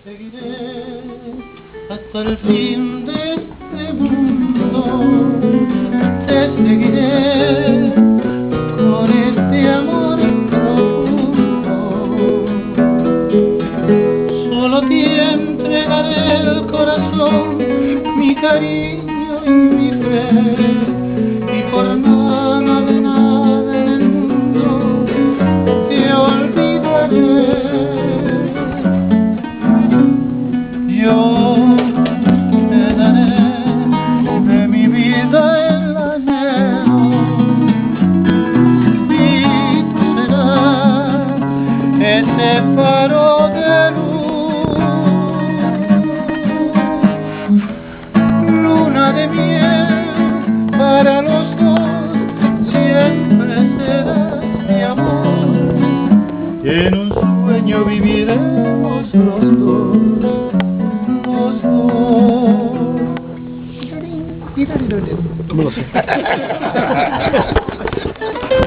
seguiré hasta el fin de este mundo, te seguiré con este amor profundo. Solo te entregaré el corazón, mi cariño y mi fe, y por nada de nada en el mundo te olvidaré. Yo te daré de mi vida el anhelo y tú serás ese faro de luz, luna de miel para los dos, siempre serás mi amor, y en un sueño viviremos los dos. ¿Cómo lo sé?